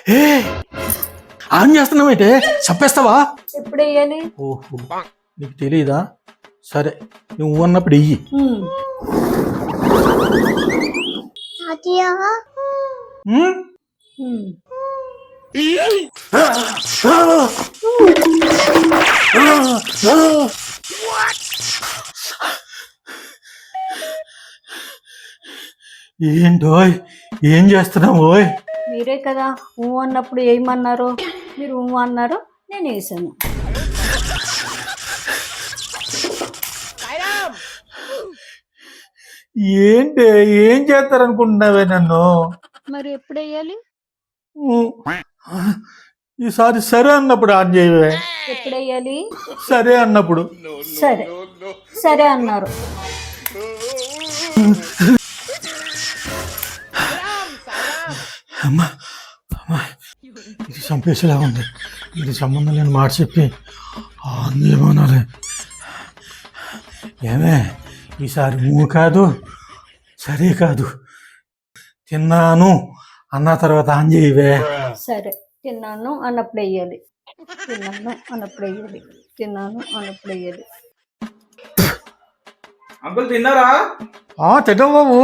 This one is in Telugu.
ఏ ఆన్ చేస్తున్నావేంటే చంపేస్తావా? ఎప్పుడు వేయాలి? ఓహో నీకు తెలీదా? సరే నువ్వు అన్నప్పుడు వెయ్యి. ఏంటో ఏం చేస్తున్నావు? మీరే కదా అన్నప్పుడు ఏమన్నారు? మీరు అన్నారు, నేను వేసాను. ఏంటి ఏం చేస్తారనుకుంటున్నావే నన్ను? మరి ఎప్పుడు వేయాలి? ఈసారి సరే అన్నప్పుడు ఆన్ చేయవే. ఎప్పుడు వేయాలి? సరే అన్నప్పుడు. సరే సరే అన్నారు. అమ్మా అమ్మా ఇది చంపేసేలా ఉంది. ఇది సంబంధం లేని మాట చెప్పి ఆన్ చేయమనాలి. ఏమే ఈసారి నువ్వు కాదు సరే కాదు, తిన్నాను అన్న తర్వాత ఆన్ చేయవే. సరే తిన్నాను అన్నప్పుడు వేయాలి. తిన్నాను అన్నప్పుడు వేయాలి. తిన్నాను అన్నప్పుడు వేయాలి. అంకుల్ తిన్నారా? తిన్నాం బాబు.